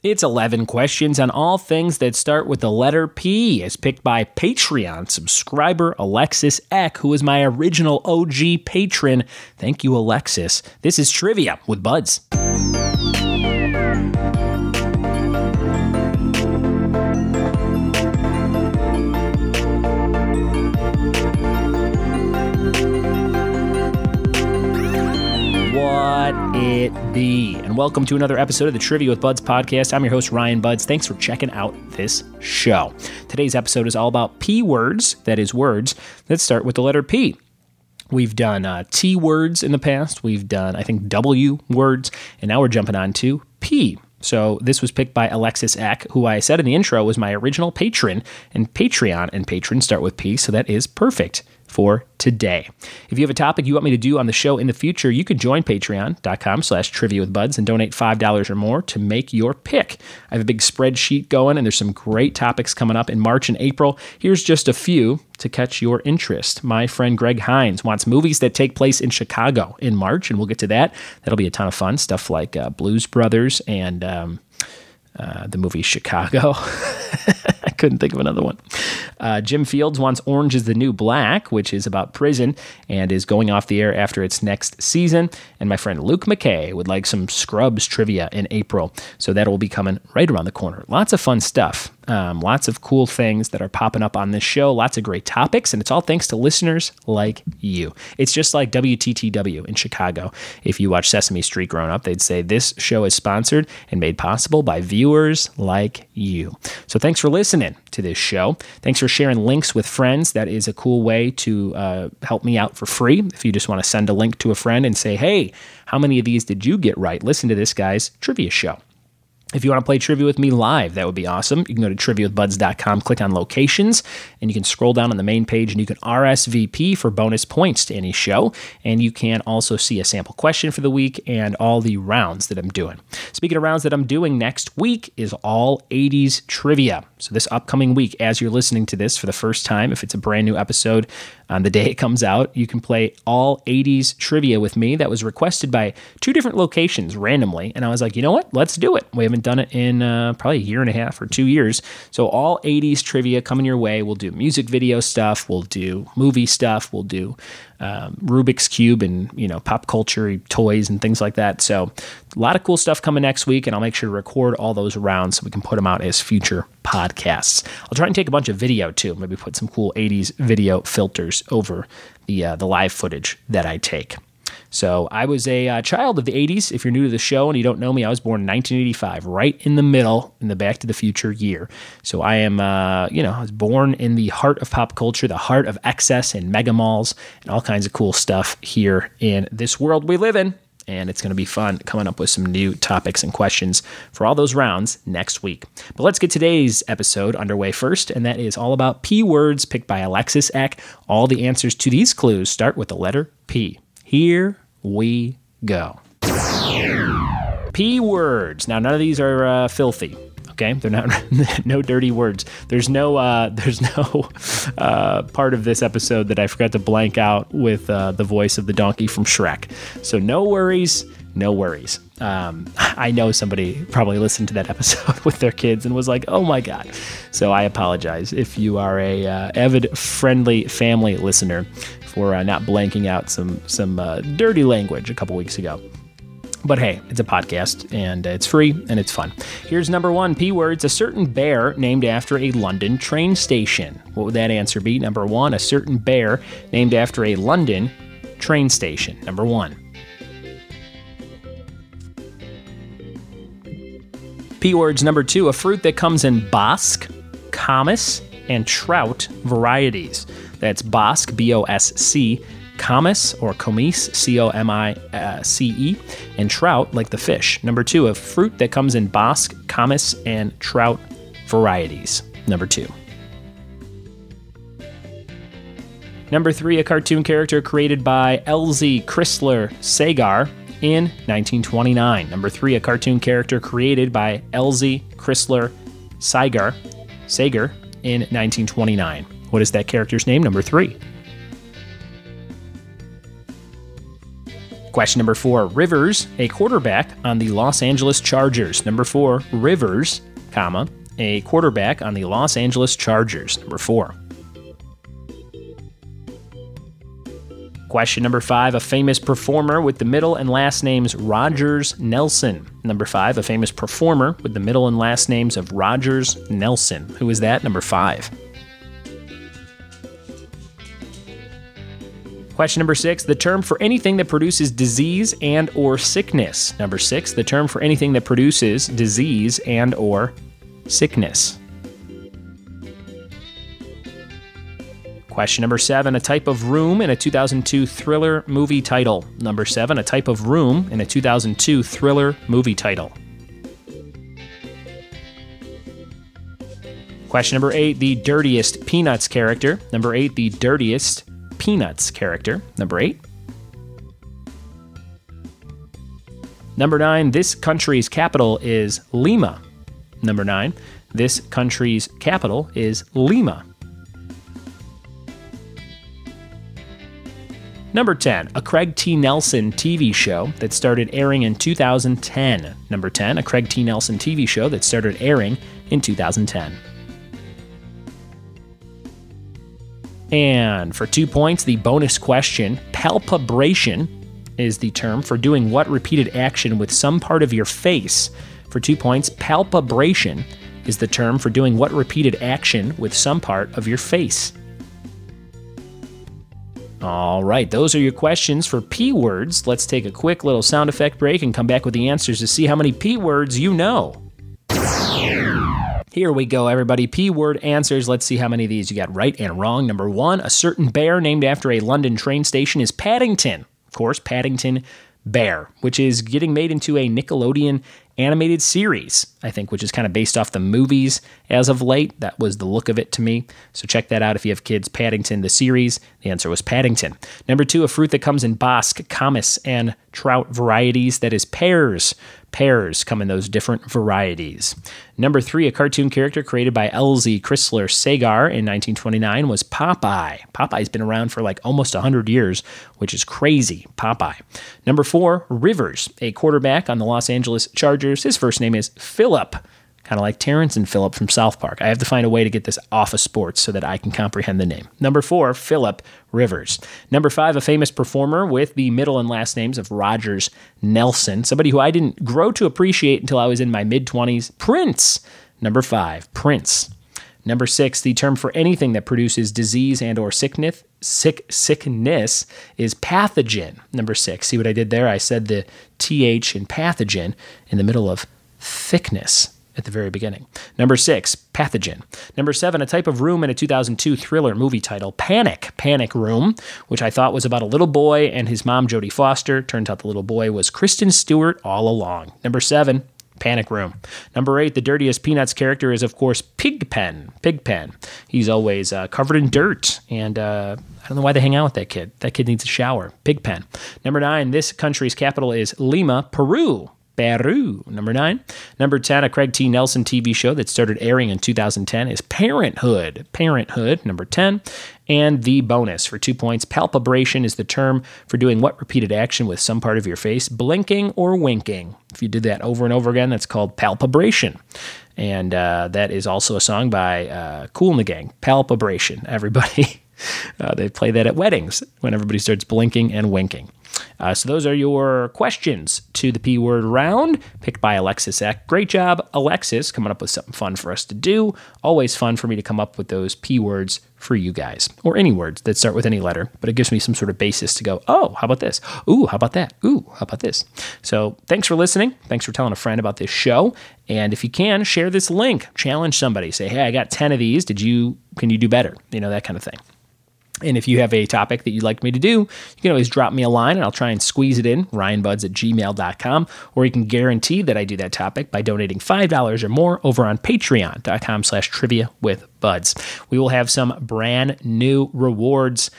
It's 11 questions on all things that start with the letter P, as picked by Patreon subscriber Alexis Eck, who is my original OG patron. Thank you, Alexis. This is Trivia with Buds. It be. And welcome to another episode of the Trivia with Buds podcast. I'm your host, Ryan Buds. Thanks for checking out this show. Today's episode is all about P words, that is words that start with the letter P. We've done T words in the past. We've done, I think, W words, and now we're jumping on to P. So this was picked by Alexis Eck, who I said in the intro was my original patron, and Patreon and patron start with P, so that is perfect for today. If you have a topic you want me to do on the show in the future, you can join patreon.com/triviawithbuds and donate $5 or more to make your pick. I have a big spreadsheet going, and there's some great topics coming up in March and April. Here's just a few to catch your interest. My friend Greg Hines wants movies that take place in Chicago in March, and we'll get to that. That'll be a ton of fun. Stuff like Blues Brothers and the movie Chicago. I couldn't think of another one. Jim Fields wants Orange is the New Black, which is about prison and is going off the air after its next season. And my friend Luke McKay would like some Scrubs trivia in April. So that will be coming right around the corner. Lots of fun stuff. Lots of cool things that are popping up on this show. Lots of great topics. And it's all thanks to listeners like you. It's just like WTTW in Chicago. If you watch Sesame Street growing up, they'd say this show is sponsored and made possible by viewers like you. So thanks for listening to this show. Thanks for sharing links with friends. That is a cool way to help me out for free. If you just want to send a link to a friend and say, hey, how many of these did you get right? Listen to this guy's trivia show. If you want to play trivia with me live, that would be awesome. You can go to triviawithbuds.com, click on locations, and you can scroll down on the main page and you can RSVP for bonus points to any show. And you can also see a sample question for the week and all the rounds that I'm doing. Speaking of rounds that I'm doing, next week is all 80s trivia. So this upcoming week, as you're listening to this for the first time, if it's a brand new episode on the day it comes out, you can play all 80s trivia with me. That was requested by 2 different locations randomly. And I was like, you know what? Let's do it. We haven't done it in probably a year and a half or 2 years. So all 80s trivia coming your way. We'll do music video stuff. We'll do movie stuff. We'll do Rubik's Cube and, pop culture, toys and things like that. So a lot of cool stuff coming next week, and I'll make sure to record all those rounds so we can put them out as future podcasts. I'll try and take a bunch of video too. Maybe put some cool 80s video filters over the live footage that I take. So I was a child of the 80s. If you're new to the show and you don't know me, I was born in 1985, right in the middle, in the Back to the Future year. So I am, I was born in the heart of pop culture, the heart of excess and mega malls and all kinds of cool stuff here in this world we live in. And it's going to be fun coming up with some new topics and questions for all those rounds next week. But let's get today's episode underway first, and that is all about P words picked by Alexis Eck. All the answers to these clues start with the letter P. Here we go. P words. Now, none of these are filthy. Okay, they're not no dirty words. There's no part of this episode that I forgot to blank out with the voice of the donkey from Shrek. So no worries, no worries. I know somebody probably listened to that episode with their kids and was like, "Oh my god!" So I apologize if you are a avid, friendly family listener for not blanking out some dirty language a couple weeks ago. But hey, it's a podcast, and it's free, and it's fun. Here's number 1, P words, a certain bear named after a London train station. What would that answer be? Number 1, a certain bear named after a London train station. Number 1. P words, number 2, a fruit that comes in Bosc, Camas, and Trout varieties. That's Bosc, B-O-S-C, Camas or Comise, C-O-M-I-C-E, and trout like the fish. Number 2, a fruit that comes in Bosc, Camas, and Trout varieties. Number 2. Number 3, a cartoon character created by Elzie Chrysler Sagar in 1929. Number 3, a cartoon character created by Elzie Chrysler Sagar in 1929. What is that character's name? Number 3. Question number 4, Rivers, a quarterback on the Los Angeles Chargers. Number 4, Rivers, comma, a quarterback on the Los Angeles Chargers. Number 4. Question number 5, a famous performer with the middle and last names Rogers Nelson. Number 5, a famous performer with the middle and last names of Rogers Nelson. Who is that? Number 5. Question number 6, the term for anything that produces disease and or sickness. Number 6, the term for anything that produces disease and or sickness. Question number 7, a type of room in a 2002 thriller movie title. Number 7, a type of room in a 2002 thriller movie title. Question number 8, the dirtiest Peanuts character. Number 8, the dirtiest Peanuts character. Number 8. Number 9, this country's capital is Lima. Number 9, this country's capital is Lima. Number 10, a Craig T. Nelson TV show that started airing in 2010. Number 10, a Craig T. Nelson TV show that started airing in 2010. And for 2 points, the bonus question, palpabration is the term for doing what repeated action with some part of your face. For 2 points, palpabration is the term for doing what repeated action with some part of your face. All right, those are your questions for P words. Let's take a quick little sound effect break and come back with the answers to see how many P words you know. Here we go, everybody. P word answers. Let's see how many of these you got right and wrong. Number 1, a certain bear named after a London train station is Paddington. Of course, Paddington Bear, which is getting made into a Nickelodeon animated series, I think, which is kind of based off the movies as of late. That was the look of it to me. So check that out if you have kids. Paddington, the series. The answer was Paddington. Number 2, a fruit that comes in Basque, Camas, and Trout varieties. That is pears. Pears come in those different varieties. Number 3, a cartoon character created by Elzie Chrysler Sagar in 1929 was Popeye. Popeye's been around for like almost 100 years, which is crazy. Popeye. Number 4, Rivers, a quarterback on the Los Angeles Chargers. His first name is Philip, kind of like Terrence and Philip from South Park. I have to find a way to get this off of sports so that I can comprehend the name. Number 4, Philip Rivers. Number 5, a famous performer with the middle and last names of Rogers Nelson, somebody who I didn't grow to appreciate until I was in my mid-20s, Prince. Number 5, Prince. Number 6, the term for anything that produces disease and or sickness is pathogen. Number 6, see what I did there? I said the TH in pathogen in the middle of thickness at the very beginning. Number 6, pathogen. Number 7, a type of room in a 2002 thriller movie title, Panic Room, which I thought was about a little boy and his mom, Jodie Foster. Turns out the little boy was Kristen Stewart all along. Number 7, Panic Room. Number 8, the dirtiest Peanuts character is, of course, Pigpen. Pigpen. He's always covered in dirt, and I don't know why they hang out with that kid. That kid needs a shower. Pigpen. Number 9, this country's capital is Lima, Peru. Peru. Number 9. Number 10, a Craig T. Nelson TV show that started airing in 2010 is Parenthood. Parenthood. Number 10. And the bonus for 2 points, palpabration is the term for doing what repeated action with some part of your face, blinking or winking. If you did that over and over again, that's called palpabration. And that is also a song by Kool and the Gang, Palpabration. Everybody, they play that at weddings when everybody starts blinking and winking. So those are your questions to the P word round, picked by Alexis Eck. Great job, Alexis, coming up with something fun for us to do. Always fun for me to come up with those P words for you guys, or any words that start with any letter, but it gives me some sort of basis to go, oh, how about this? Ooh, how about that? Ooh, how about this? So thanks for listening. Thanks for telling a friend about this show. And if you can, share this link. Challenge somebody. Say, hey, I got 10 of these. Can you do better? You know, that kind of thing. And if you have a topic that you'd like me to do, you can always drop me a line and I'll try and squeeze it in, ryanbuds@gmail.com, or you can guarantee that I do that topic by donating $5 or more over on patreon.com/trivia with buds. We will have some brand new rewards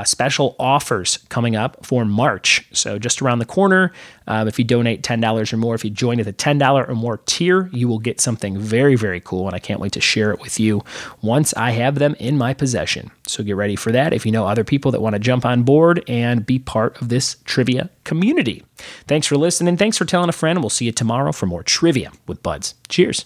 special offers coming up for March. So just around the corner, if you donate $10 or more, if you join at the $10 or more tier, you will get something very, very cool. And I can't wait to share it with you once I have them in my possession. So get ready for that if you know other people that want to jump on board and be part of this trivia community. Thanks for listening. Thanks for telling a friend. And we'll see you tomorrow for more Trivia with Buds. Cheers.